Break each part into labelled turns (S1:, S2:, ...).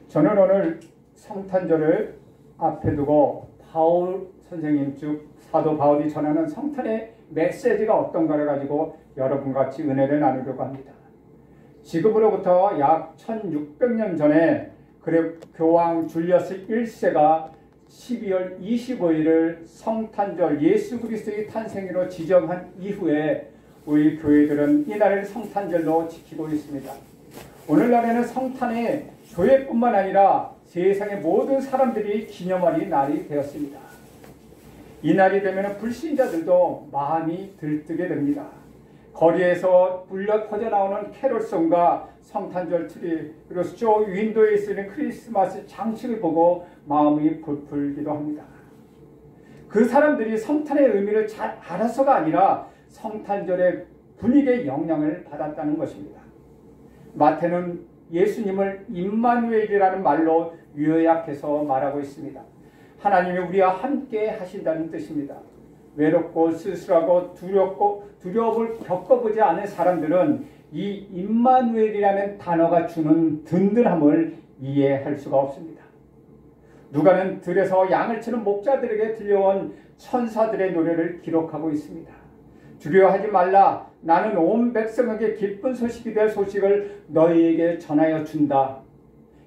S1: 저는 오늘 성탄절을 앞에 두고 바울 선생님 즉 사도 바울이 전하는 성탄의 메시지가 어떤가를 가지고 여러분과 같이 은혜를 나누려고 합니다. 지금으로부터 약 1600년 전에 교황 줄리어스 1세가 12월 25일을 성탄절 예수 그리스도의 탄생일로 지정한 이후에 우리 교회들은 이날을 성탄절로 지키고 있습니다. 오늘날에는 성탄의 교회뿐만 아니라 세상의 모든 사람들이 기념할 날이 되었습니다. 이 날이 되면 불신자들도 마음이 들뜨게 됩니다. 거리에서 울려 퍼져나오는 캐롤송과 성탄절 트리 그리고 저 윈도에 쓰는 크리스마스 장식을 보고 마음이 부풀기도 합니다. 그 사람들이 성탄의 의미를 잘 알아서가 아니라 성탄절의 분위기의 영향을 받았다는 것입니다. 마태는 예수님을 임마누엘이라는 말로 요약해서 말하고 있습니다. 하나님이 우리와 함께 하신다는 뜻입니다. 외롭고 쓸쓸하고 두려움을 겪어보지 않은 사람들은 이 임마누엘이라는 단어가 주는 든든함을 이해할 수가 없습니다. 누가는 들에서 양을 치는 목자들에게 들려온 천사들의 노래를 기록하고 있습니다. 두려워하지 말라. 나는 온 백성에게 기쁜 소식이 될 소식을 너희에게 전하여 준다.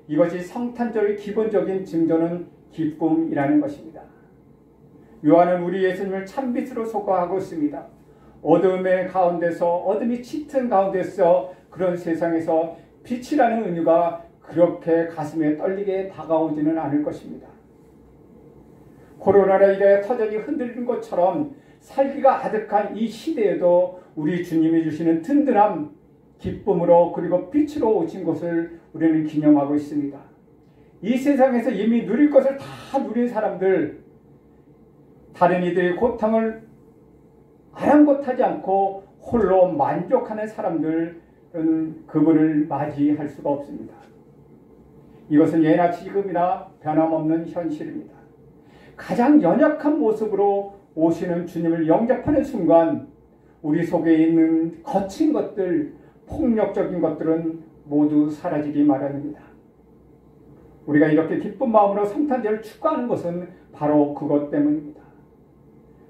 S1: 이것이 성탄절의 기본적인 징조는 기쁨이라는 것입니다. 요한은 우리 예수님을 참빛으로 소개하고 있습니다. 어둠의 가운데서 어둠이 짙은 가운데서 그런 세상에서 빛이라는 은유가 그렇게 가슴에 떨리게 다가오지는 않을 것입니다. 코로나로 인해 터전이 흔들린 것처럼 살기가 아득한 이 시대에도 우리 주님이 주시는 든든함, 기쁨으로 그리고 빛으로 오신 것을 우리는 기념하고 있습니다. 이 세상에서 이미 누릴 것을 다 누린 사람들, 다른 이들의 고통을 아랑곳하지 않고 홀로 만족하는 사람들은 그분을 맞이할 수가 없습니다. 이것은 예나 지금이나 변함없는 현실입니다. 가장 연약한 모습으로 오시는 주님을 영접하는 순간 우리 속에 있는 거친 것들, 폭력적인 것들은 모두 사라지기 마련입니다. 우리가 이렇게 기쁜 마음으로 성탄절을 축하하는 것은 바로 그것 때문입니다.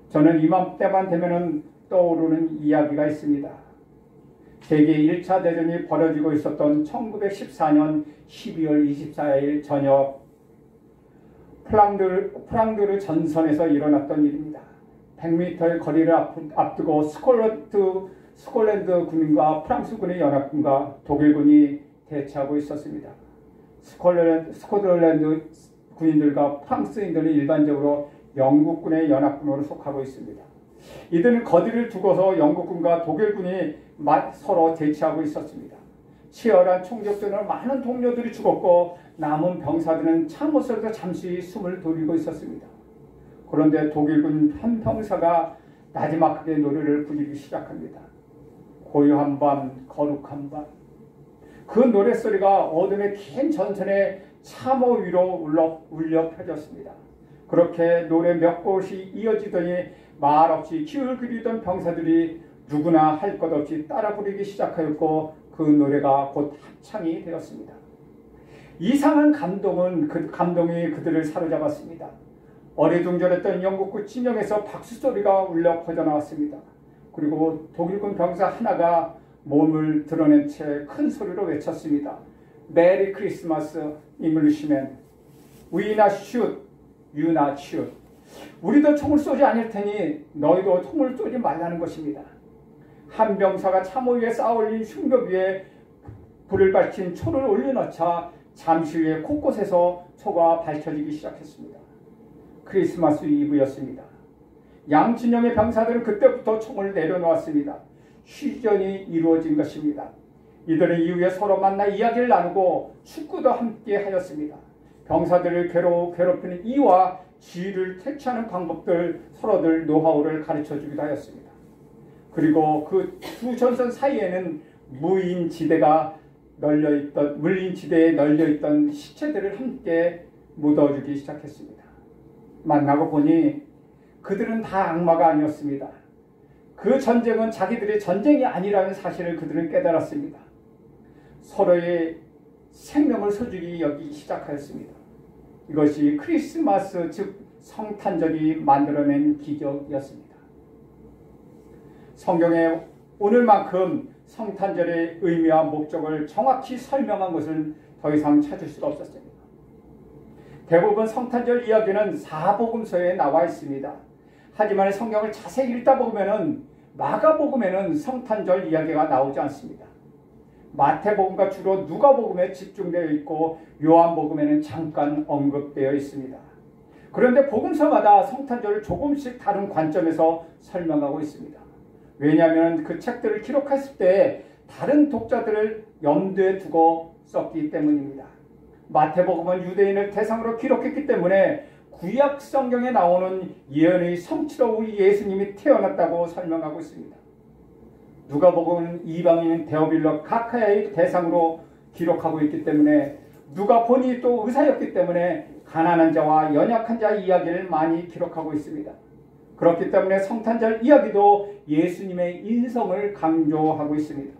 S1: 저는 이맘때만 되면 떠오르는 이야기가 있습니다. 세계 1차 대전이 벌어지고 있었던 1914년 12월 24일 저녁 프랑드르 전선에서 일어났던 일입니다. 100m의 거리를 앞두고 스콜랜드 군인과 프랑스군의 연합군과 독일군이 대치하고 있었습니다. 스코틀랜드 군인들과 프랑스인들은 일반적으로 영국군의 연합군으로 속하고 있습니다. 이들은 거리를 두고서 영국군과 독일군이 서로 대치하고 있었습니다. 치열한 총격전으로 많은 동료들이 죽었고 남은 병사들은 참호설에서 잠시 숨을 돌리고 있었습니다. 그런데 독일군 한 병사가 나지막하게 노래를 부르기 시작합니다. 고요한 밤, 거룩한 밤. 그 노랫소리가 어둠의 긴 전선의 참호 위로 울려 펴졌습니다. 그렇게 노래 몇 곳이 이어지더니 말없이 기울 그리던 병사들이 누구나 할 것 없이 따라 부르기 시작하였고 그 노래가 곧 합창이 되었습니다. 이상한 감동이 그들을 사로잡았습니다. 어리둥절했던 영국군 진영에서 박수 소리가 울려 퍼져나왔습니다. 그리고 독일군 병사 하나가 몸을 드러낸 채 큰 소리로 외쳤습니다. 메리 크리스마스 잉글리시맨. We not shoot, you not shoot. 우리도 총을 쏘지 않을 테니 너희도 총을 쏘지 말라는 것입니다. 한 병사가 참호 위에 쌓아올린 흉벽 위에 불을 밝힌 초를 올려놓자 잠시 후에 곳곳에서 초가 밝혀지기 시작했습니다. 크리스마스 이브였습니다. 양 진영의 병사들은 그때부터 총을 내려놓았습니다. 휴전이 이루어진 것입니다. 이들은 이후에 서로 만나 이야기를 나누고 축구도 함께 하였습니다. 병사들을 괴롭히는 이와 지휘를 퇴치하는 방법들 서로들 노하우를 가르쳐주기도 하였습니다. 그리고 그 두 전선 사이에는 물린지대에 널려있던 시체들을 함께 묻어주기 시작했습니다. 만나고 보니 그들은 다 악마가 아니었습니다. 그 전쟁은 자기들의 전쟁이 아니라는 사실을 그들은 깨달았습니다. 서로의 생명을 소중히 여기기 시작하였습니다. 이것이 크리스마스 즉 성탄절이 만들어낸 기적이었습니다. 성경에 오늘만큼 성탄절의 의미와 목적을 정확히 설명한 것은 더 이상 찾을 수가 없었습니다. 대부분 성탄절 이야기는 사복음서에 나와 있습니다. 하지만 성경을 자세히 읽다 보면은 마가복음에는 성탄절 이야기가 나오지 않습니다. 마태복음과 주로 누가복음에 집중되어 있고 요한복음에는 잠깐 언급되어 있습니다. 그런데 복음서마다 성탄절을 조금씩 다른 관점에서 설명하고 있습니다. 왜냐하면 그 책들을 기록했을 때 다른 독자들을 염두에 두고 썼기 때문입니다. 마태복음은 유대인을 대상으로 기록했기 때문에 구약 성경에 나오는 예언의 성취로 우리 예수님이 태어났다고 설명하고 있습니다. 누가복음은 이방인 데오빌로 가카야의 대상으로 기록하고 있기 때문에 누가 본인이 또 의사였기 때문에 가난한 자와 연약한 자 이야기를 많이 기록하고 있습니다. 그렇기 때문에 성탄절 이야기도 예수님의 인성을 강조하고 있습니다.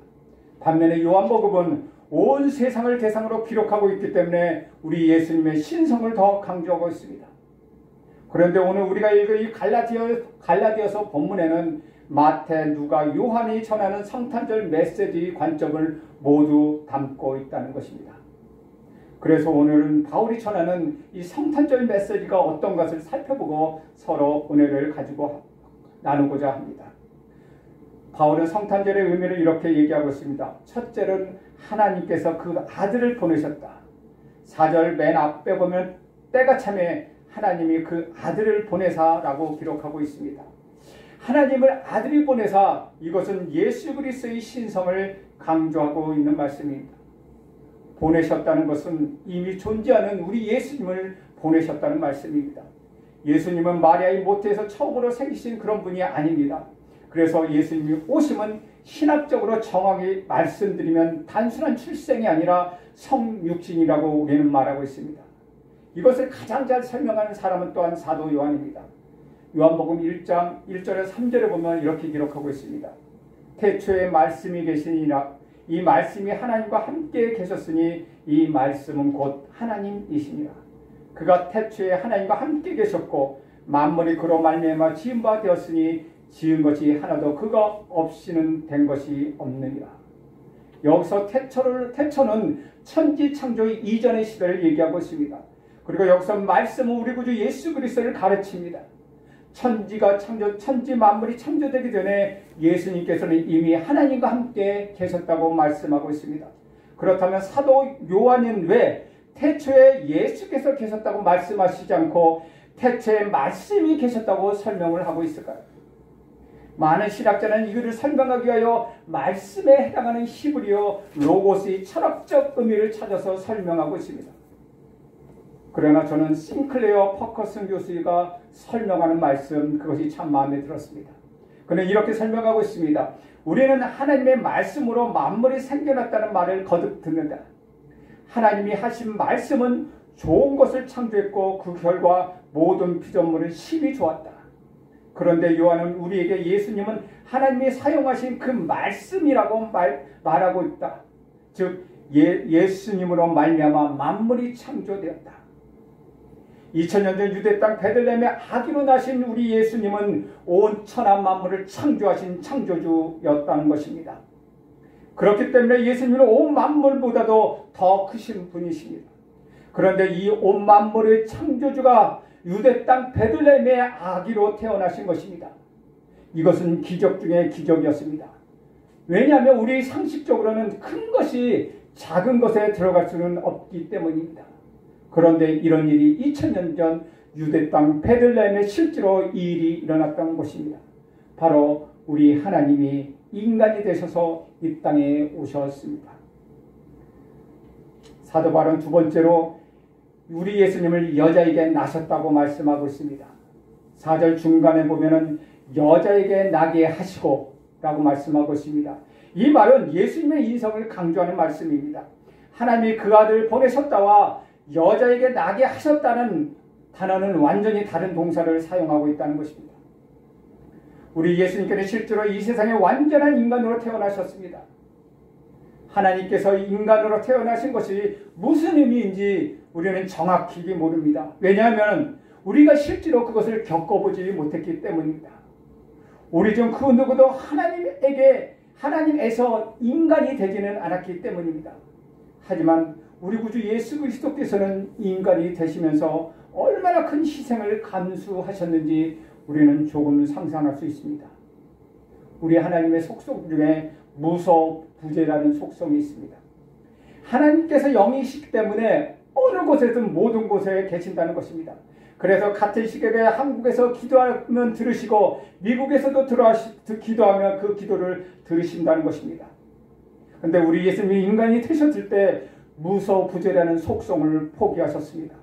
S1: 반면에 요한복음은 온 세상을 대상으로 기록하고 있기 때문에 우리 예수님의 신성을 더 강조하고 있습니다. 그런데 오늘 우리가 읽은 이 갈라디아서 본문에는 마태, 누가, 요한이 전하는 성탄절 메시지의 관점을 모두 담고 있다는 것입니다. 그래서 오늘은 바울이 전하는 이 성탄절 메시지가 어떤 것을 살펴보고 서로 은혜를 가지고 나누고자 합니다. 바울은 성탄절의 의미를 이렇게 얘기하고 있습니다. 첫째는 하나님께서 그 아들을 보내셨다. 4절 맨 앞에 보면 때가 참에 하나님이 그 아들을 보내사라고 기록하고 있습니다. 하나님을 아들이 보내사, 이것은 예수 그리스도의 신성을 강조하고 있는 말씀입니다. 보내셨다는 것은 이미 존재하는 우리 예수님을 보내셨다는 말씀입니다. 예수님은 마리아의 모태에서 처음으로 생기신 그런 분이 아닙니다. 그래서 예수님이 오심은 신학적으로 정확히 말씀드리면 단순한 출생이 아니라 성육신이라고 우리는 말하고 있습니다. 이것을 가장 잘 설명하는 사람은 또한 사도 요한입니다. 요한복음 1장 1절에서 3절에 보면 이렇게 기록하고 있습니다. 태초에 말씀이 계시니라. 이 말씀이 하나님과 함께 계셨으니 이 말씀은 곧 하나님이시니라. 그가 태초에 하나님과 함께 계셨고 만물이 그로 말미암아 지은 바 되었으니 지은 것이 하나도 그가 없이는 된 것이 없느니라. 여기서 태초는 천지 창조 이전의 시대를 얘기하고 있습니다. 그리고 여기서 말씀은 우리 구주 예수 그리스도를 가르칩니다. 천지 만물이 창조되기 전에 예수님께서는 이미 하나님과 함께 계셨다고 말씀하고 있습니다. 그렇다면 사도 요한은 왜 태초에 예수께서 계셨다고 말씀하시지 않고 태초에 말씀이 계셨다고 설명을 하고 있을까요? 많은 신학자는 이것을 설명하기 위하여 말씀에 해당하는 히브리어 로고스의 철학적 의미를 찾아서 설명하고 있습니다. 그러나 저는 싱클레어 퍼커슨 교수가 설명하는 말씀, 그것이 참 마음에 들었습니다. 그는 이렇게 설명하고 있습니다. 우리는 하나님의 말씀으로 만물이 생겨났다는 말을 거듭 듣는다. 하나님이 하신 말씀은 좋은 것을 창조했고 그 결과 모든 피조물은 심히 좋았다. 그런데 요한은 우리에게 예수님은 하나님이 사용하신 그 말씀이라고 말하고 있다. 즉 예수님으로 말미암아 만물이 창조되었다. 2000년 전 유대 땅 베들레헴의 아기로 나신 우리 예수님은 온 천하 만물을 창조하신 창조주였다는 것입니다. 그렇기 때문에 예수님은 온 만물보다도 더 크신 분이십니다. 그런데 이 온 만물의 창조주가 유대 땅 베들레헴의 아기로 태어나신 것입니다. 이것은 기적 중에 기적이었습니다. 왜냐하면 우리 상식적으로는 큰 것이 작은 것에 들어갈 수는 없기 때문입니다. 그런데 이런 일이 2000년 전 유대 땅 베들레헴에 실제로 이 일이 일어났던 것입니다. 바로 우리 하나님이 인간이 되셔서 이 땅에 오셨습니다. 사도 바울은 두 번째로 우리 예수님을 여자에게 나셨다고 말씀하고 있습니다. 4절 중간에 보면은 여자에게 나게 하시고 라고 말씀하고 있습니다. 이 말은 예수님의 인성을 강조하는 말씀입니다. 하나님이 그 아들을 보내셨다와 여자에게 나게 하셨다는 단어는 완전히 다른 동사를 사용하고 있다는 것입니다. 우리 예수님께는 실제로 이 세상에 완전한 인간으로 태어나셨습니다. 하나님께서 인간으로 태어나신 것이 무슨 의미인지 우리는 정확히 모릅니다. 왜냐하면 우리가 실제로 그것을 겪어보지 못했기 때문입니다. 우리 중 그 누구도 하나님에서 인간이 되지는 않았기 때문입니다. 하지만 우리 구주 예수 그리스도께서는 인간이 되시면서 얼마나 큰 희생을 감수하셨는지 우리는 조금 상상할 수 있습니다. 우리 하나님의 속성 중에 무소부재라는 속성이 있습니다. 하나님께서 영이시기 때문에 어느 곳에든 모든 곳에 계신다는 것입니다. 그래서 같은 시각에 한국에서 기도하면 들으시고 미국에서도 기도하면 그 기도를 들으신다는 것입니다. 그런데 우리 예수님이 인간이 되셨을 때 무소부재라는 속성을 포기하셨습니다.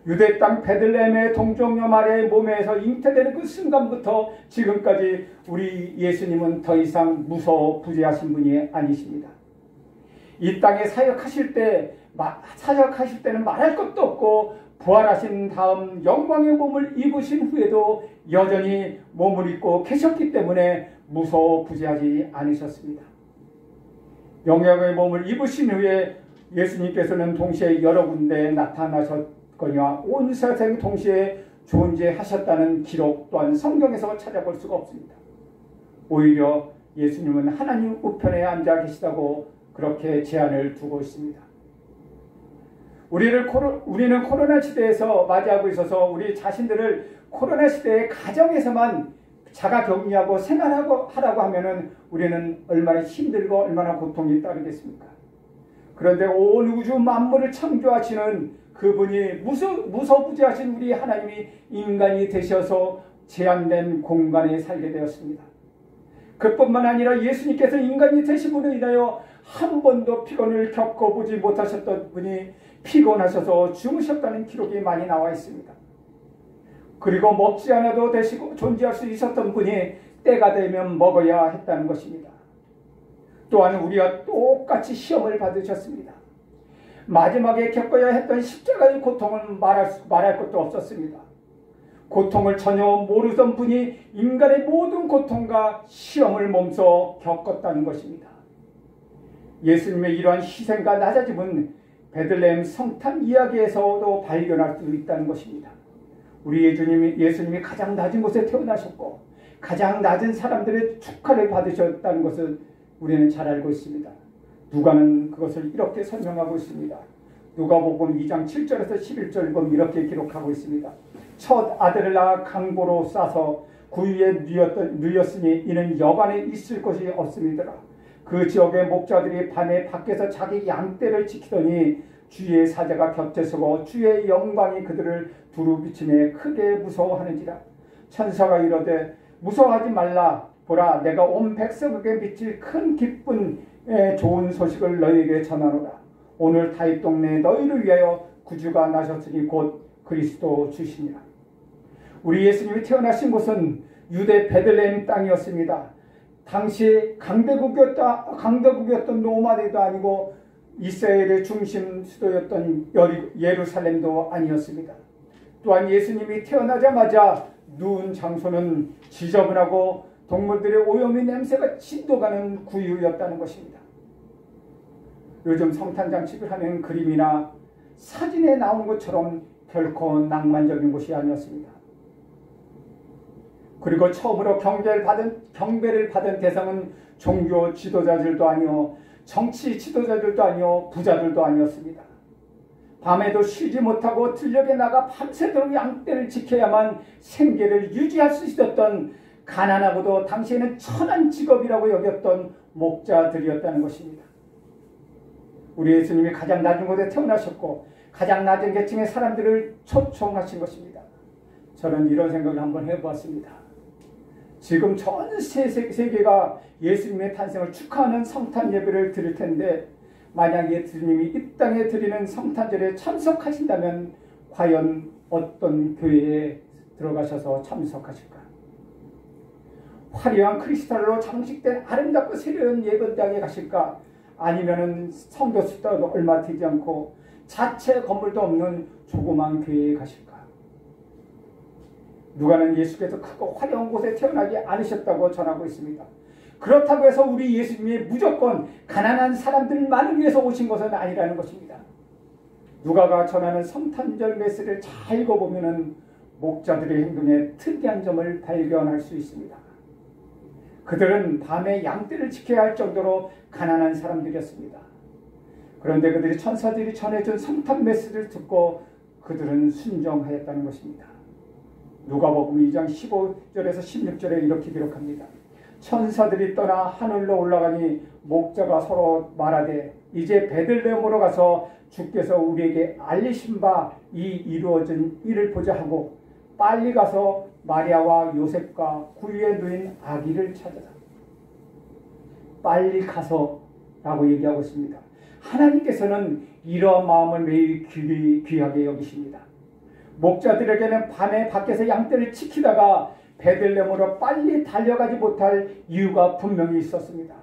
S1: 유대 땅 베들레헴의 동정녀 마리아의 몸에서 잉태되는 그 순간부터 지금까지 우리 예수님은 더 이상 무소부재하신 분이 아니십니다. 이 땅에 사역하실 때는 말할 것도 없고 부활하신 다음 영광의 몸을 입으신 후에도 여전히 몸을 입고 계셨기 때문에 무소부재하지 않으셨습니다. 영광의 몸을 입으신 후에 예수님께서는 동시에 여러 군데에 나타나셨거니와 온 세상에 동시에 존재하셨다는 기록 또한 성경에서 찾아볼 수가 없습니다. 오히려 예수님은 하나님 우편에 앉아 계시다고 그렇게 제안을 두고 있습니다. 우리는 코로나 시대에서 맞이하고 있어서 우리 자신들을 코로나 시대의 가정에서만 자가격리하고 생활하라고 하면은 우리는 얼마나 힘들고 얼마나 고통이 따르겠습니까? 그런데 온 우주 만물을 창조하시는 그분이 무소부재하신 우리 하나님이 인간이 되셔서 제한된 공간에 살게 되었습니다. 그뿐만 아니라 예수님께서 인간이 되심으로 인하여 한 번도 피곤을 겪어보지 못하셨던 분이 피곤하셔서 죽으셨다는 기록이 많이 나와 있습니다. 그리고 먹지 않아도 되시고 존재할 수 있었던 분이 때가 되면 먹어야 했다는 것입니다. 또한 우리와 똑같이 시험을 받으셨습니다. 마지막에 겪어야 했던 십자가의 고통은 말할 것도 없었습니다. 고통을 전혀 모르던 분이 인간의 모든 고통과 시험을 몸소 겪었다는 것입니다. 예수님의 이러한 희생과 낮아짐은 베들레헴 성탄 이야기에서도 발견할 수 있다는 것입니다. 우리 예수님이 가장 낮은 곳에 태어나셨고 가장 낮은 사람들의 축하를 받으셨다는 것을 우리는 잘 알고 있습니다. 누가는 그것을 이렇게 설명하고 있습니다. 누가복음 2장 7절에서 11절 보면 이렇게 기록하고 있습니다. 첫 아들을 낳아 강보로 싸서 구유에 누였으니 이는 여관에 있을 곳이 없음이더라. 그 지역의 목자들이 밤에 밖에서 자기 양떼를 지키더니 주의 사자가 곁에 서고 주의 영광이 그들을 두루 비치매 크게 무서워하는지라. 천사가 이르되 무서워하지 말라. 보라, 내가 온 백성에게 미칠 큰 기쁨의 좋은 소식을 너희에게 전하노라. 오늘 다윗 동네에 너희를 위하여 구주가 나셨으니 곧 그리스도 주시니라. 우리 예수님이 태어나신 곳은 유대 베들레헴 땅이었습니다. 당시 강대국이었던 로마도 아니고 이스라엘의 중심 수도였던 예루살렘도 아니었습니다. 또한 예수님이 태어나자마자 누운 장소는 지저분하고 동물들의 오염의 냄새가 진도가는 구유였다는 것입니다. 요즘 성탄장식을 하는 그림이나 사진에 나온 것처럼 결코 낭만적인 곳이 아니었습니다. 그리고 처음으로 경배를 받은 대상은 종교 지도자들도 아니요 정치 지도자들도 아니요 부자들도 아니었습니다. 밤에도 쉬지 못하고 들녘에 나가 밤새도록 양떼를 지켜야만 생계를 유지할 수 있었던 가난하고도 당시에는 천한 직업이라고 여겼던 목자들이었다는 것입니다. 우리 예수님이 가장 낮은 곳에 태어나셨고 가장 낮은 계층의 사람들을 초청하신 것입니다. 저는 이런 생각을 한번 해보았습니다. 지금 전 세계가 예수님의 탄생을 축하하는 성탄 예배를 드릴 텐데 만약 예수님이 이 땅에 드리는 성탄절에 참석하신다면 과연 어떤 교회에 들어가셔서 참석하실까? 화려한 크리스탈로 장식된 아름답고 세련된 예배당에 가실까? 아니면은 성도 숫자도 얼마 되지 않고 자체 건물도 없는 조그만 교회에 가실까? 누가는 예수께서 크고 화려한 곳에 태어나지 않으셨다고 전하고 있습니다. 그렇다고 해서 우리 예수님이 무조건 가난한 사람들만을 위해서 오신 것은 아니라는 것입니다. 누가가 전하는 성탄절 메시지를 잘 읽어보면 목자들의 행동에 특이한 점을 발견할 수 있습니다. 그들은 밤에 양떼를 지켜야 할 정도로 가난한 사람들이었습니다. 그런데 그들이 천사들이 전해준 성탄 메시지를 듣고 그들은 순종하였다는 것입니다. 누가복음 2장 15절에서 16절에 이렇게 기록합니다. 천사들이 떠나 하늘로 올라가니 목자가 서로 말하되 이제 베들레헴으로 가서 주께서 우리에게 알리신 바 이 이루어진 일을 보자 하고 빨리 가서 마리아와 요셉과 구유에 누인 아기를 찾아라. 빨리 가서 라고 얘기하고 있습니다. 하나님께서는 이러한 마음을 매우 귀하게 여기십니다. 목자들에게는 밤에 밖에서 양떼를 지키다가 베들레헴으로 빨리 달려가지 못할 이유가 분명히 있었습니다.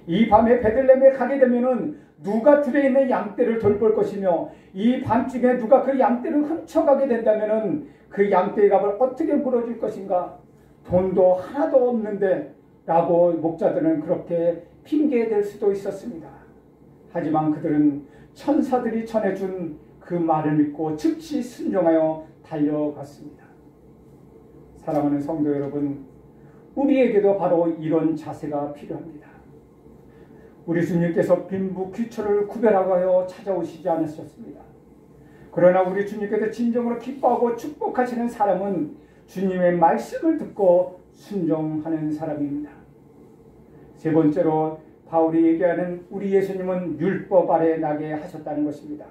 S1: 이 밤에 베들레헴에 가게 되면은 누가 들에 있는 양떼를 돌볼 것이며 이 밤중에 누가 그 양떼를 훔쳐가게 된다면은 그 양떼의 값을 어떻게 물어줄 것인가? 돈도 하나도 없는데 라고 목자들은 그렇게 핑계댈 수도 있었습니다. 하지만 그들은 천사들이 전해준 그 말을 믿고 즉시 순종하여 달려갔습니다. 사랑하는 성도 여러분, 우리에게도 바로 이런 자세가 필요합니다. 우리 주님께서 빈부귀천을 구별하여 찾아오시지 않으셨습니다. 그러나 우리 주님께서 진정으로 기뻐하고 축복하시는 사람은 주님의 말씀을 듣고 순종하는 사람입니다. 세 번째로 바울이 얘기하는 우리 예수님은 율법 아래 나게 하셨다는 것입니다.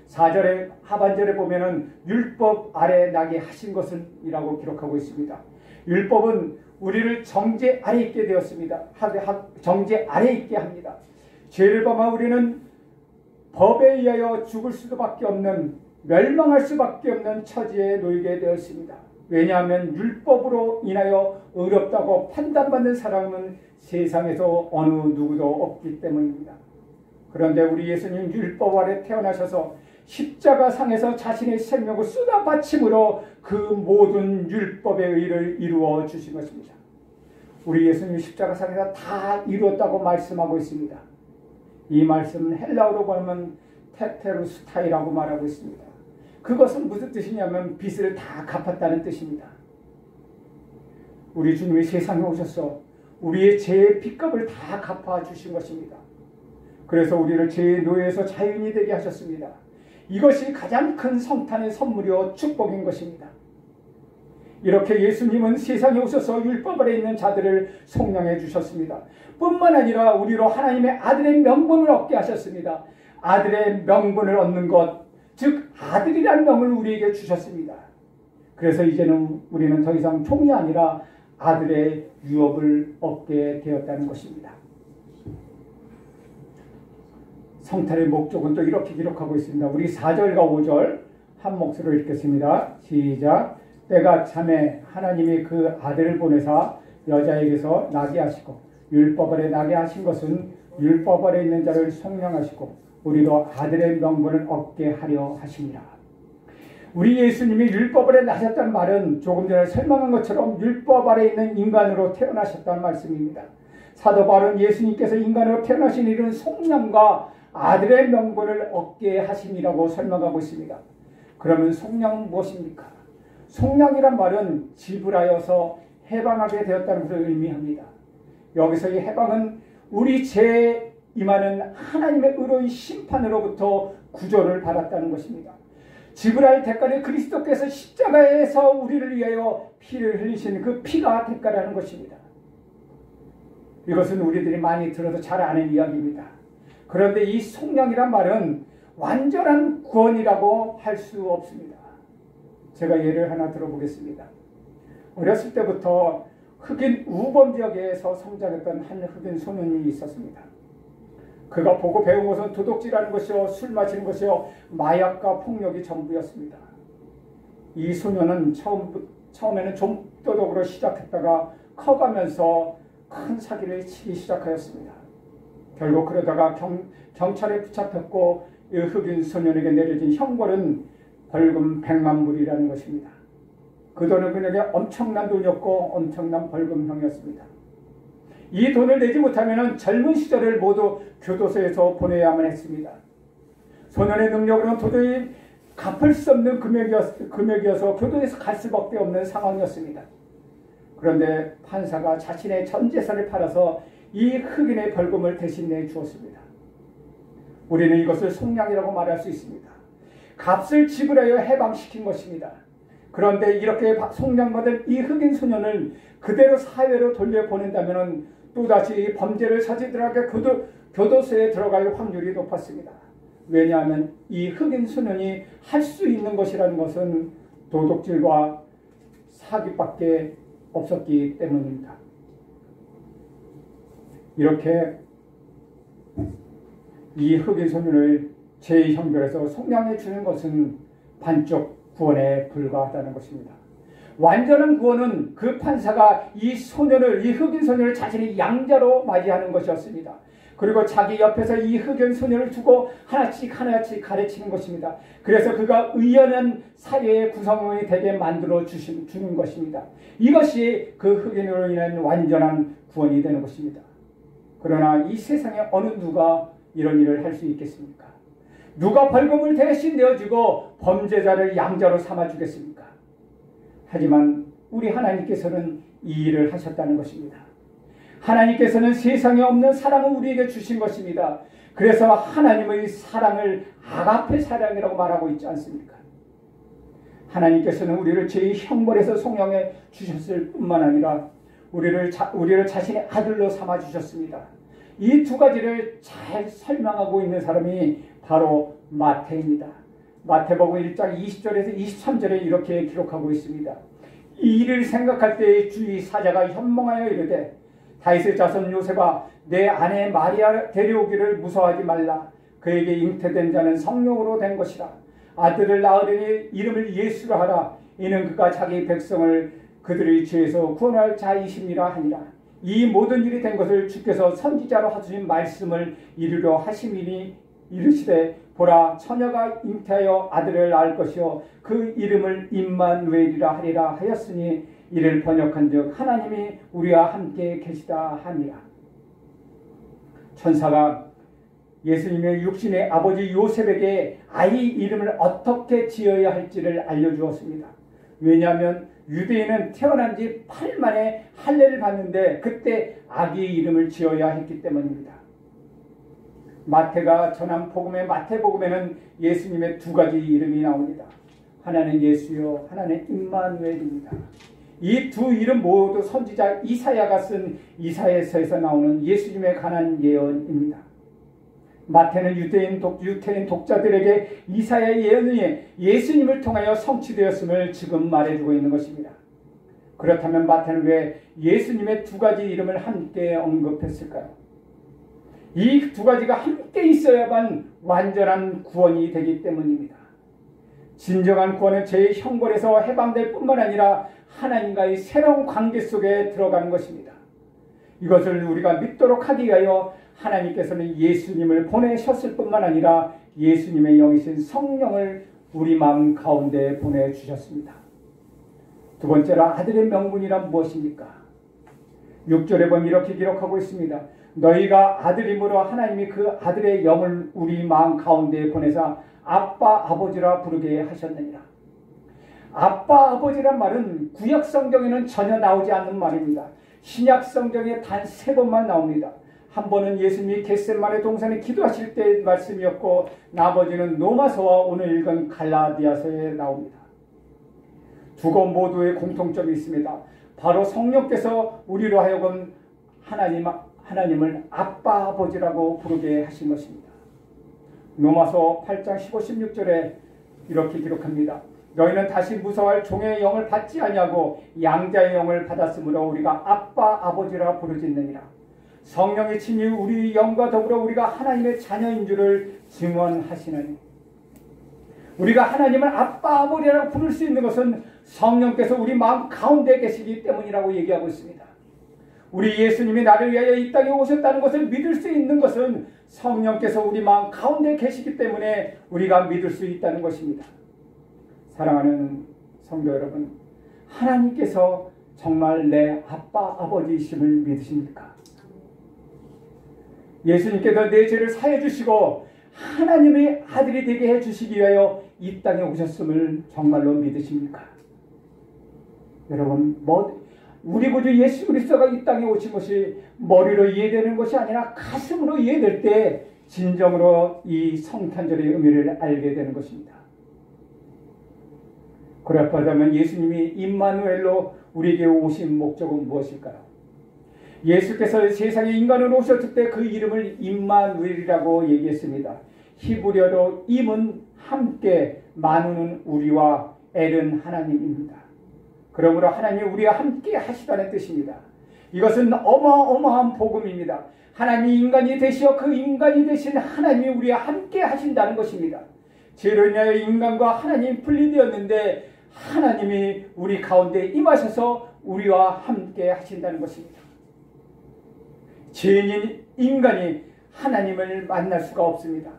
S1: 4절의 하반절에 보면은 율법 아래 나게 하신 것은 이라고 기록하고 있습니다. 율법은 우리를 정죄 아래 있게 되었습니다. 정죄 아래 있게 합니다. 죄를 범한 우리는 법에 의하여 죽을 수밖에 없는, 멸망할 수밖에 없는 처지에 놓이게 되었습니다. 왜냐하면 율법으로 인하여 의롭다고 판단받는 사람은 세상에서 어느 누구도 없기 때문입니다. 그런데 우리 예수님 율법 아래 태어나셔서 십자가 상에서 자신의 생명을 쏟아 바침으로 그 모든 율법의 의를 이루어 주신 것입니다. 우리 예수님 십자가 상에서 다 이루었다고 말씀하고 있습니다. 이 말씀은 헬라어로 보면 테테루스타이라고 말하고 있습니다. 그것은 무슨 뜻이냐면 빚을 다 갚았다는 뜻입니다. 우리 주님이 세상에 오셔서 우리의 죄의 빚값을 다 갚아주신 것입니다. 그래서 우리를 죄의 노예에서 자유인이 되게 하셨습니다. 이것이 가장 큰 성탄의 선물이요 축복인 것입니다. 이렇게 예수님은 세상에 오셔서 율법 아래 있는 자들을 속량해 주셨습니다. 뿐만 아니라 우리로 하나님의 아들의 명분을 얻게 하셨습니다. 아들의 명분을 얻는 것, 즉 아들이라는 명을 우리에게 주셨습니다. 그래서 이제는 우리는 더 이상 종이 아니라 아들의 유업을 얻게 되었다는 것입니다. 성탄의 목적은 또 이렇게 기록하고 있습니다. 우리 4절과 5절 한 목소리로 읽겠습니다. 시작. 때가 참에 하나님이 그 아들을 보내사 여자에게서 나게 하시고 율법 아래 나게 하신 것은 율법 아래 있는 자를 속량하시고 우리도 아들의 명분을 얻게 하려 하십니다. 우리 예수님이 율법 아래 나셨다는 말은 조금 전에 설명한 것처럼 율법 아래 있는 인간으로 태어나셨다는 말씀입니다. 사도 바울은 예수님께서 인간으로 태어나신 일은 속량과 아들의 명분을 얻게 하심이라고 설명하고 있습니다. 그러면 속량은 무엇입니까? 속량이란 말은 지불하여서 해방하게 되었다는 것을 의미합니다. 여기서 이 해방은 우리 죄에 임하는 하나님의 의로운 심판으로부터 구조를 받았다는 것입니다. 지불할 대가를 그리스도께서 십자가에서 우리를 위하여 피를 흘리신 그 피가 대가라는 것입니다. 이것은 우리들이 많이 들어도 잘 아는 이야기입니다. 그런데 이 속량이란 말은 완전한 구원이라고 할 수 없습니다. 제가 예를 하나 들어보겠습니다. 어렸을 때부터 흑인 우범 지역에서 성장했던 한 흑인 소년이 있었습니다. 그가 보고 배운 것은 도둑질하는 것이요, 술 마시는 것이요, 마약과 폭력이 전부였습니다. 이 소년은 처음에는 좀도둑으로 시작했다가 커가면서 큰 사기를 치기 시작하였습니다. 결국 그러다가 경찰에 붙잡혔고 이 흑인 소년에게 내려진 형벌은 벌금 100만 불이라는 것입니다. 그 돈은 그에게 엄청난 돈이었고 엄청난 벌금형이었습니다. 이 돈을 내지 못하면 젊은 시절을 모두 교도소에서 보내야만 했습니다. 소년의 능력으로는 도저히 갚을 수 없는 금액이어서 교도에서 갈 수밖에 없는 상황이었습니다. 그런데 판사가 자신의 전 재산을 팔아서 이 흑인의 벌금을 대신 내주었습니다. 우리는 이것을 속량이라고 말할 수 있습니다. 값을 지불하여 해방시킨 것입니다. 그런데 이렇게 속량받은 이 흑인 소년을 그대로 사회로 돌려보낸다면 또다시 범죄를 저지르게 교도소에 들어갈 확률이 높았습니다. 왜냐하면 이 흑인 소년이 할 수 있는 것이라는 것은 도둑질과 사기밖에 없었기 때문입니다. 이렇게 이 흑인 소년을 제2형벌에서 속량해 주는 것은 반쪽 구원에 불과하다는 것입니다. 완전한 구원은 그 판사가 이 흑인 소년을 자신의 양자로 맞이하는 것이었습니다. 그리고 자기 옆에서 이 흑인 소년을 두고 하나씩 가르치는 것입니다. 그래서 그가 의연한 사회의 구성원이 되게 만들어 주는 것입니다. 이것이 그 흑인으로 인한 완전한 구원이 되는 것입니다. 그러나 이 세상에 어느 누가 이런 일을 할 수 있겠습니까? 누가 벌금을 대신 내어주고 범죄자를 양자로 삼아주겠습니까? 하지만 우리 하나님께서는 이 일을 하셨다는 것입니다. 하나님께서는 세상에 없는 사랑을 우리에게 주신 것입니다. 그래서 하나님의 사랑을 아가페 사랑이라고 말하고 있지 않습니까? 하나님께서는 우리를 제2형벌에서 속량해 주셨을 뿐만 아니라 우리를 자신의 아들로 삼아 주셨습니다. 이 두 가지를 잘 설명하고 있는 사람이 바로 마태입니다. 마태복음 1장 20절에서 23절에 이렇게 기록하고 있습니다. 이 일을 생각할 때 주의 사자가 현몽하여 이르되 다윗의 자손 요셉아 내 아내 마리아 데려오기를 무서워하지 말라. 그에게 잉태된 자는 성령으로 된 것이라. 아들을 낳으려니 이름을 예수라 하라. 이는 그가 자기 백성을 그들의 죄에서 구원할 자이심이라 하니라. 이 모든 일이 된 것을 주께서 선지자로 하신 말씀을 이루려 하심이니 이르시되 보라 처녀가 잉태하여 아들을 낳을 것이요 그 이름을 임마누엘이라 하리라 하였으니 이를 번역한즉 하나님이 우리와 함께 계시다 하니라. 천사가 예수님의 육신의 아버지 요셉에게 아이 이름을 어떻게 지어야 할지를 알려주었습니다. 왜냐하면 유대인은 태어난 지 8일 만에 할례를 받는데 그때 아기의 이름을 지어야 했기 때문입니다. 마태가 전한 복음의 마태복음에는 예수님의 두 가지 이름이 나옵니다. 하나는 예수요 하나는 임마누엘입니다. 이 두 이름 모두 선지자 이사야가 쓴 이사야서에서 나오는 예수님에 관한 예언입니다. 마태는 유태인 독자들에게 이사야의 예언이 예수님을 통하여 성취되었음을 지금 말해주고 있는 것입니다. 그렇다면 마태는 왜 예수님의 두 가지 이름을 함께 언급했을까요? 이 두 가지가 함께 있어야만 완전한 구원이 되기 때문입니다. 진정한 구원은 제2형벌에서 해방될 뿐만 아니라 하나님과의 새로운 관계 속에 들어가는 것입니다. 이것을 우리가 믿도록 하기 위하여 하나님께서는 예수님을 보내셨을 뿐만 아니라 예수님의 영이신 성령을 우리 마음 가운데 보내주셨습니다. 두 번째로 아들의 명분이란 무엇입니까? 6절에 보면 이렇게 기록하고 있습니다. 너희가 아들이므로 하나님이 그 아들의 영을 우리 마음 가운데 보내사 아빠 아버지라 부르게 하셨느니라. 아빠 아버지란 말은 구약 성경에는 전혀 나오지 않는 말입니다. 신약 성경에 단 3번만 나옵니다. 한 번은 예수님이 겟세마네 동산에 기도하실 때의 말씀이었고 나머지는 로마서와 오늘 읽은 갈라디아서에 나옵니다. 두 권 모두의 공통점이 있습니다. 바로 성령께서 우리로 하여금 하나님을 아빠 아버지라고 부르게 하신 것입니다. 로마서 8장 15, 16절에 이렇게 기록합니다. 너희는 다시 무서워할 종의 영을 받지 아니하고 양자의 영을 받았으므로 우리가 아빠 아버지라 부르짖느니라. 성령의 친히 우리 영과 더불어 우리가 하나님의 자녀인 줄을 증언하시느니. 우리가 하나님을 아빠 아버지라고 부를 수 있는 것은 성령께서 우리 마음 가운데 계시기 때문이라고 얘기하고 있습니다. 우리 예수님이 나를 위하여 이 땅에 오셨다는 것을 믿을 수 있는 것은 성령께서 우리 마음 가운데 계시기 때문에 우리가 믿을 수 있다는 것입니다. 사랑하는 성도 여러분, 하나님께서 정말 내 아빠 아버지이심을 믿으십니까? 예수님께서 내 죄를 사해 주시고 하나님의 아들이 되게 해 주시기 위하여 이 땅에 오셨음을 정말로 믿으십니까? 여러분, 우리 구주 예수 그리스도가 이 땅에 오신 것이 머리로 이해되는 것이 아니라 가슴으로 이해될 때 진정으로 이 성탄절의 의미를 알게 되는 것입니다. 그렇다면 예수님이 임마누엘로 우리에게 오신 목적은 무엇일까요? 예수께서 세상에 인간으로 오셨을 때 그 이름을 임마누엘이라고 얘기했습니다. 히브리어로 임은 함께, 마누는 우리와, 엘은 하나님입니다. 그러므로 하나님이 우리와 함께 하시다는 뜻입니다. 이것은 어마어마한 복음입니다. 하나님이 인간이 되시어 그 인간이 되신 하나님이 우리와 함께 하신다는 것입니다. 죄로 인하여 인간과 하나님이 분리되었는데 하나님이 우리 가운데 임하셔서 우리와 함께 하신다는 것입니다. 죄인인 인간이 하나님을 만날 수가 없습니다.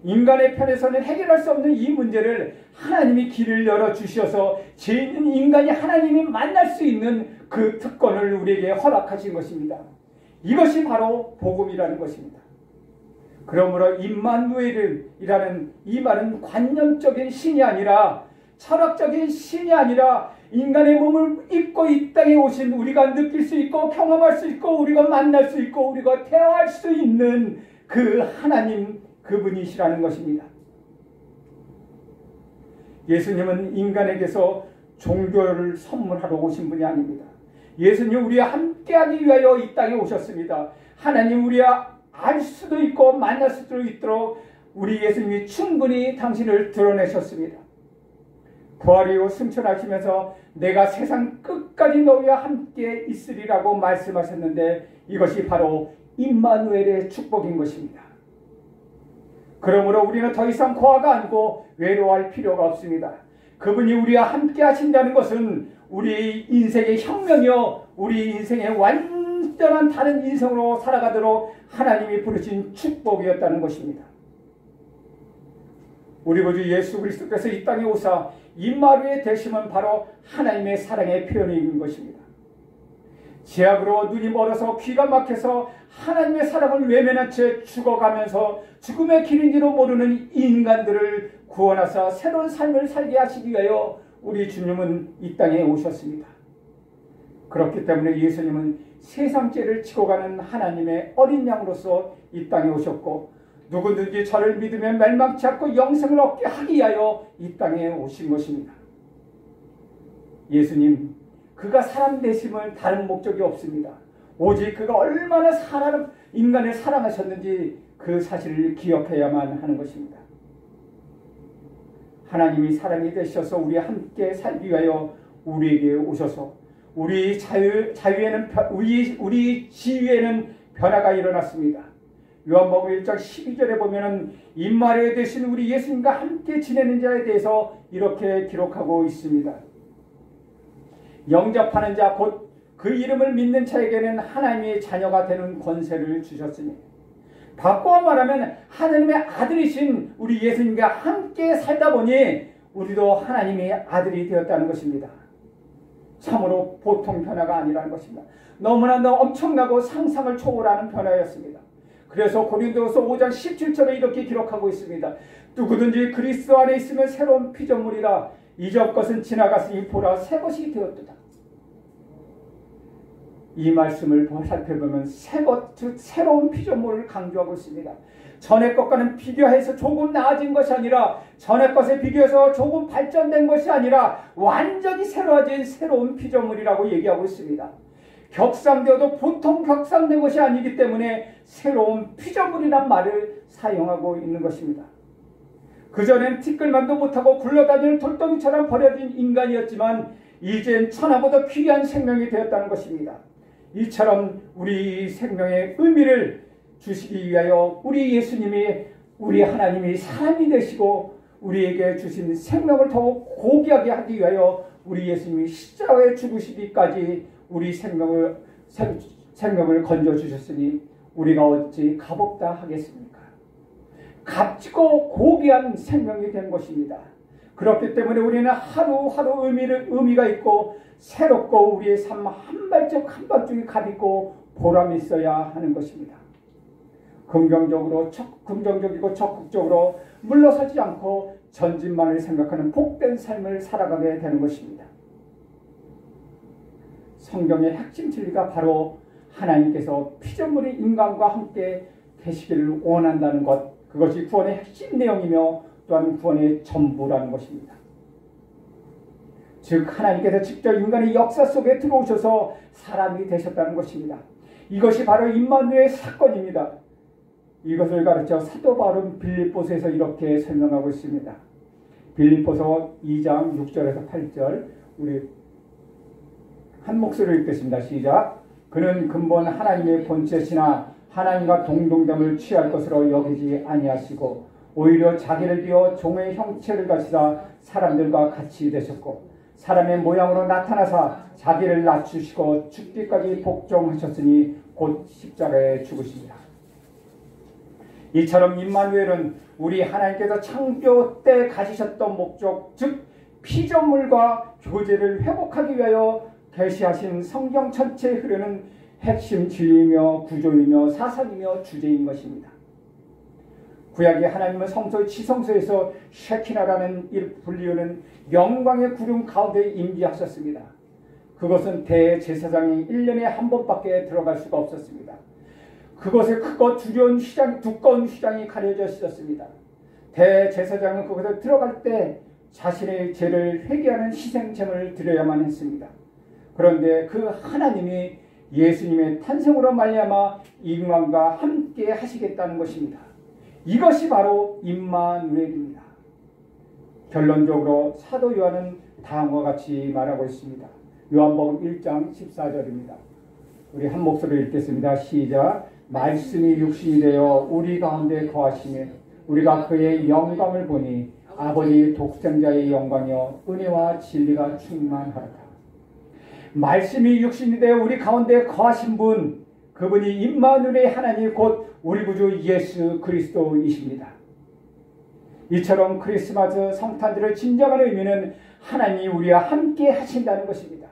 S1: 인간의 편에서는 해결할 수 없는 이 문제를 하나님이 길을 열어주셔서 죄인인 인간이 하나님이 만날 수 있는 그 특권을 우리에게 허락하신 것입니다. 이것이 바로 복음이라는 것입니다. 그러므로 임마누엘이라는 이 말은 관념적인 신이 아니라, 철학적인 신이 아니라 인간의 몸을 입고 이 땅에 오신 우리가 느낄 수 있고 경험할 수 있고 우리가 만날 수 있고 우리가 대화할 수 있는 그 하나님, 그분이시라는 것입니다. 예수님은 인간에게서 종교를 선물하러 오신 분이 아닙니다. 예수님 우리와 함께하기 위하여 이 땅에 오셨습니다. 하나님 우리와 알 수도 있고 만날 수도 있도록 우리 예수님이 충분히 당신을 드러내셨습니다. 부활 이후 승천하시면서 내가 세상 끝까지 너희와 함께 있으리라고 말씀하셨는데 이것이 바로 임마누엘의 축복인 것입니다. 그러므로 우리는 더 이상 고아가 아니고 외로워할 필요가 없습니다. 그분이 우리와 함께 하신다는 것은 우리 인생의 혁명이요, 우리 인생의 완전한 다른 인생으로 살아가도록 하나님이 부르신 축복이었다는 것입니다. 우리 구주 예수 그리스도께서 이 땅에 오사 임마누엘의 되심은 바로 하나님의 사랑의 표현인 것입니다. 죄악으로 눈이 멀어서 귀가 막혀서 하나님의 사랑을 외면한 채 죽어가면서 죽음의 길인지로 모르는 인간들을 구원하사 새로운 삶을 살게 하시기 위하여 우리 주님은 이 땅에 오셨습니다. 그렇기 때문에 예수님은 세상 죄를 지고 가는 하나님의 어린 양으로서 이 땅에 오셨고 누구든지 저를 믿으면 멸망치 않고 영생을 얻게 하기 위하여 이 땅에 오신 것입니다. 예수님, 그가 사람 되심은 다른 목적이 없습니다. 오직 그가 얼마나 인간을 사랑하셨는지 그 사실을 기억해야만 하는 것입니다. 하나님이 사랑이 되셔서 우리와 함께 살기 위하여 우리에게 오셔서 우리 자유에는 우리 지위에는 변화가 일어났습니다. 요한복음 1장 12절에 보면은 임마누엘 되신 우리 예수님과 함께 지내는 자에 대해서 이렇게 기록하고 있습니다. 영접하는 자 곧 그 이름을 믿는 자에게는 하나님의 자녀가 되는 권세를 주셨으니, 바꿔 말하면 하나님의 아들이신 우리 예수님과 함께 살다 보니 우리도 하나님의 아들이 되었다는 것입니다. 참으로 보통 변화가 아니라는 것입니다. 너무나 엄청나고 상상을 초월하는 변화였습니다. 그래서 고린도후서 5장 17절에 이렇게 기록하고 있습니다. 누구든지 그리스도 안에 있으면 새로운 피조물이라, 이전 것은 지나갔으니 보라 새 것이 되었도다. 이 말씀을 살펴보면 새로운 피조물을 강조하고 있습니다. 전의 것과는 비교해서 조금 나아진 것이 아니라, 전의 것에 비교해서 조금 발전된 것이 아니라 완전히 새로워진 새로운 피조물이라고 얘기하고 있습니다. 격상되어도 보통 격상된 것이 아니기 때문에 새로운 피조물이란 말을 사용하고 있는 것입니다. 그전엔 티끌만도 못하고 굴러다니는 돌덩이처럼 버려진 인간이었지만 이젠 천하보다 귀한 생명이 되었다는 것입니다. 이처럼 우리 생명의 의미를 주시기 위하여 우리 예수님이, 우리 하나님이 사람이 되시고 우리에게 주신 생명을 더욱 고귀하게 하기 위하여 우리 예수님이 십자가에 죽으시기까지 우리 생명을 건져주셨으니 우리가 어찌 값없다 하겠습니까? 값지고 고귀한 생명이 된 것입니다. 그렇기 때문에 우리는 하루하루 의미가 있고 새롭고 우리의 삶 한 발짝 한 발짝이 값있고 보람이 있어야 하는 것입니다. 긍정적이고 적극적으로 물러서지 않고 전진만을 생각하는 복된 삶을 살아가게 되는 것입니다. 성경의 핵심 진리가 바로 하나님께서 피조물의 인간과 함께 계시기를 원한다는 것, 그것이 구원의 핵심 내용이며 또한 구원의 전부라는 것입니다. 즉 하나님께서 직접 인간의 역사 속에 들어오셔서 사람이 되셨다는 것입니다. 이것이 바로 임마누엘 사건입니다. 이것을 가르쳐 사도 바울은 빌립보서에서 이렇게 설명하고 있습니다. 빌립보서 2장 6절에서 8절 우리 한 목소리로 읽겠습니다. 시작. 그는 근본 하나님의 본체시나 하나님과 동등됨을 취할 것으로 여기지 아니하시고 오히려 자기를 비워 종의 형체를 가지사 사람들과 같이 되셨고 사람의 모양으로 나타나사 자기를 낮추시고 죽기까지 복종하셨으니 곧 십자가에 죽으십니다. 이처럼 임마누엘은 우리 하나님께서 창조 때 가지셨던 목적, 즉 피조물과 교제를 회복하기 위하여 계시하신 성경 전체에 흐르는 핵심 진리이며 구조이며 사상이며 주제인 것입니다. 구약의 하나님은 성소의 지성소에서 쉐키나라는 불리우는 영광의 구름 가운데 임재하셨습니다. 그것은 대제사장이 1년에 한 번밖에 들어갈 수가 없었습니다. 그것에 크고 두꺼운 휘장이 가려져 있었습니다. 대제사장은 그것에 들어갈 때 자신의 죄를 회개하는 희생제물을 드려야만 했습니다. 그런데 그 하나님이 예수님의 탄생으로 말미암아 인간과 함께 하시겠다는 것입니다. 이것이 바로 임마누엘입니다. 결론적으로 사도 요한은 다음과 같이 말하고 있습니다. 요한복음 1장 14절입니다. 우리 한 목소리로 읽겠습니다. 시작. 말씀이 육신이 되어 우리 가운데 거하시며 우리가 그의 영광을 보니 아버지 독생자의 영광이요 은혜와 진리가 충만하다. 말씀이 육신이 되어 우리 가운데 거하신 분, 그분이 임마누엘의 하나님 곧 우리 구주 예수 그리스도이십니다. 이처럼 크리스마스 성탄절의 진정한 의미는 하나님이 우리와 함께 하신다는 것입니다.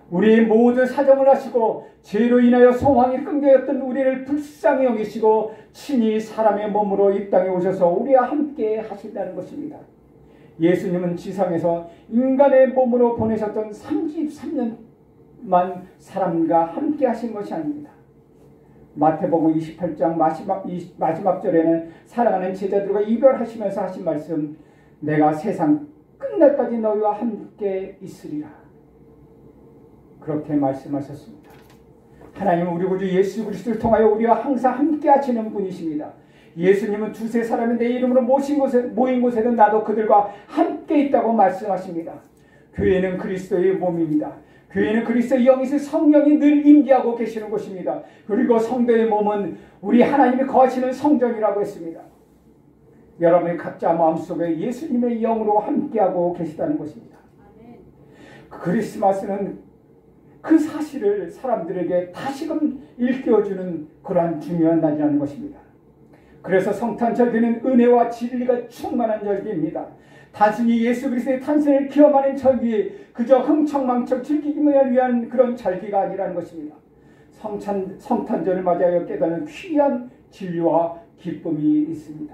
S1: 우리의 모든 사정을 아시고 죄로 인하여 소망이 끊겨졌던 우리를 불쌍히 여기시고 친히 사람의 몸으로 이 땅에 오셔서 우리와 함께 하신다는 것입니다. 예수님은 지상에서 인간의 몸으로 보내셨던 33년만 사람과 함께 하신 것이 아닙니다. 마태복음 28장 마지막 절에는 사랑하는 제자들과 이별하시면서 하신 말씀, 내가 세상 끝날까지 너희와 함께 있으리라. 그렇게 말씀하셨습니다. 하나님은 우리 구주 예수 그리스도를 통하여 우리와 항상 함께 하시는 분이십니다. 예수님은 두세 사람이 내 이름으로 모인 곳에는 나도 그들과 함께 있다고 말씀하십니다. 교회는 그리스도의 몸입니다. 교회는 그리스도의 영이신 성령이 늘 임재하고 계시는 곳입니다. 그리고 성도의 몸은 우리 하나님이 거하시는 성전이라고 했습니다. 여러분의 각자 마음속에 예수님의 영으로 함께하고 계시다는 것입니다. 크리스마스는 그 사실을 사람들에게 다시금 일깨워주는 그러한 중요한 날이라는 것입니다. 그래서 성탄절기는 은혜와 진리가 충만한 절기입니다. 단순히 예수 그리스도의 탄생을 기념하는 절기, 그저 흥청망청 즐기기만 위한 그런 절기가 아니라는 것입니다. 성탄절을 맞이하여 깨닫는 귀한 진리와 기쁨이 있습니다.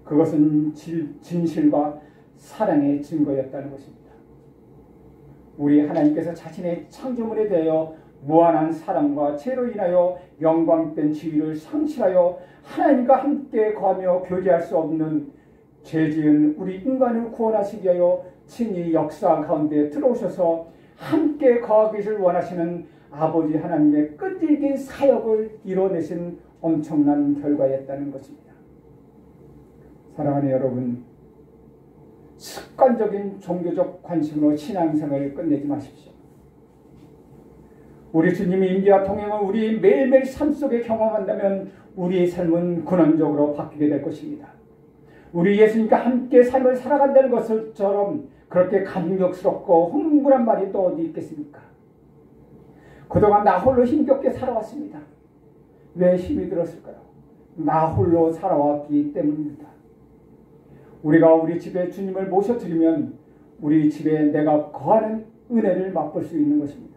S1: 그것은 진실과 사랑의 증거였다는 것입니다. 우리 하나님께서 자신의 창조물에 대하여 무한한 사랑과 죄로 인하여 영광된 지위를 상실하여 하나님과 함께 거하며 교제할 수 없는 죄지은 우리 인간을 구원하시기 위하여 친히 역사 가운데 들어오셔서 함께 거하기를 원하시는 아버지 하나님의 끈질긴 사역을 이뤄내신 엄청난 결과였다는 것입니다. 사랑하는 여러분, 습관적인 종교적 관심으로 신앙생활을 끝내지 마십시오. 우리 주님의 임재와 동행을 우리 매일매일 삶 속에 경험한다면 우리의 삶은 근원적으로 바뀌게 될 것입니다. 우리 예수님과 함께 삶을 살아간다는 것처럼 그렇게 감격스럽고 흥분한 말이 또 어디 있겠습니까? 그동안 나 홀로 힘겹게 살아왔습니다. 왜 힘이 들었을까요? 나 홀로 살아왔기 때문입니다. 우리가 우리 집에 주님을 모셔드리면 우리 집에 내가 거하는 은혜를 맛볼 수 있는 것입니다.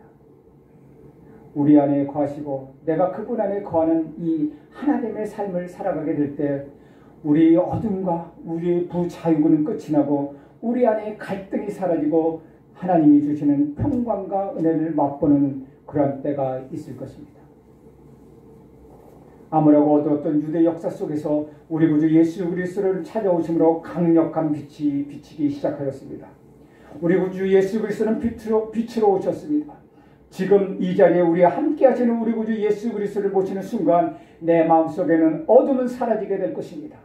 S1: 우리 안에 거하시고 내가 그분 안에 거하는 이 하나님의 삶을 살아가게 될 때 우리 어둠과 우리 부자유는 끝이 나고 우리 안에 갈등이 사라지고 하나님이 주시는 평강과 은혜를 맛보는 그런 때가 있을 것입니다. 아무라고 어두웠던 유대 역사 속에서 우리 구주 예수 그리스도를 찾아오심으로 강력한 빛이 비치기 시작하였습니다. 우리 구주 예수 그리스도는 빛으로 오셨습니다. 지금 이 자리에 우리와 함께 하시는 우리 구주 예수 그리스도를 보시는 순간 내 마음속에는 어둠은 사라지게 될 것입니다.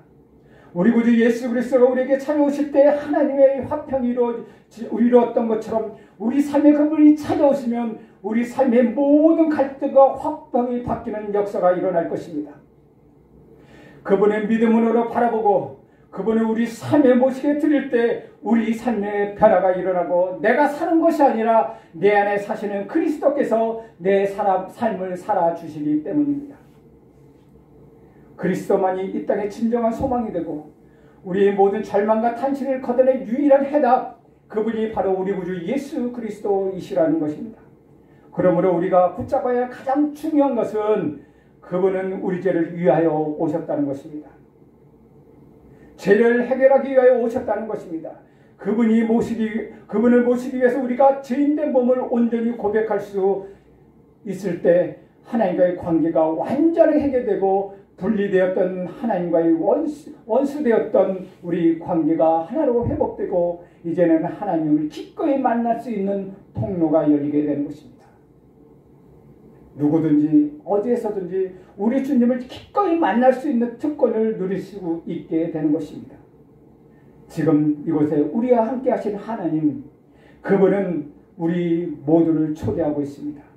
S1: 우리 구주 예수 그리스도가 우리에게 찾아오실 때 하나님의 화평이 이루어졌던 것처럼 우리 삶에 그분이 찾아오시면 우리 삶의 모든 갈등과 화평이 바뀌는 역사가 일어날 것입니다. 그분의 믿음으로 바라보고 그분을 우리 삶의 모습에 드릴 때 우리 삶의 변화가 일어나고 내가 사는 것이 아니라 내 안에 사시는 그리스도께서 내 삶을 살아주시기 때문입니다. 그리스도만이 이 땅의 진정한 소망이 되고 우리의 모든 절망과 탄신을 걷어낼 유일한 해답, 그분이 바로 우리 구주 예수 그리스도이시라는 것입니다. 그러므로 우리가 붙잡아야 할 가장 중요한 것은 그분은 우리 죄를 위하여 오셨다는 것입니다. 죄를 해결하기 위하여 오셨다는 것입니다. 그분을 모시기 위해서 우리가 죄인된 몸을 온전히 고백할 수 있을 때 하나님과의 관계가 완전히 해결되고 분리되었던 하나님과의 원수되었던 우리 관계가 하나로 회복되고 이제는 하나님을 기꺼이 만날 수 있는 통로가 열리게 되는 것입니다. 누구든지 어디에서든지 우리 주님을 기꺼이 만날 수 있는 특권을 누릴 수 있게 되는 것입니다. 지금 이곳에 우리와 함께 하신 하나님, 그분은 우리 모두를 초대하고 있습니다.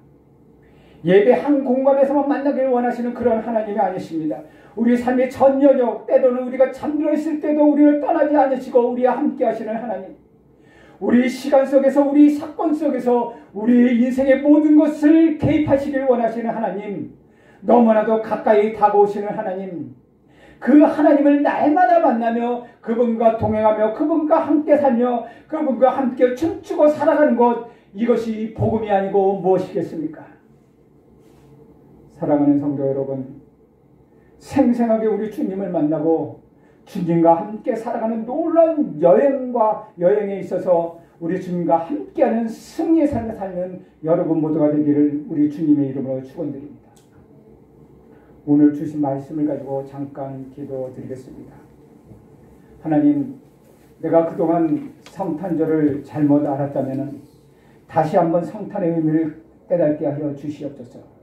S1: 예배 한 공간에서만 만나기를 원하시는 그런 하나님이 아니십니다. 우리 삶의 전 여정 때로는 우리가 잠들어 있을 때도 우리를 떠나지 않으시고 우리와 함께 하시는 하나님, 우리 시간 속에서 우리 사건 속에서 우리의 인생의 모든 것을 개입하시길 원하시는 하나님, 너무나도 가까이 다가오시는 하나님, 그 하나님을 날마다 만나며 그분과 동행하며 그분과 함께 살며 그분과 함께 춤추고 살아가는 것, 이것이 복음이 아니고 무엇이겠습니까? 사랑하는 성도 여러분, 생생하게 우리 주님을 만나고 주님과 함께 살아가는 놀라운 여행에 있어서 우리 주님과 함께하는 승리의 삶을 살는 여러분 모두가 되기를 우리 주님의 이름으로 축원드립니다. 오늘 주신 말씀을 가지고 잠깐 기도드리겠습니다. 하나님, 내가 그동안 성탄절을 잘못 알았다면 다시 한번 성탄의 의미를 깨닫게 하여 주시옵소서.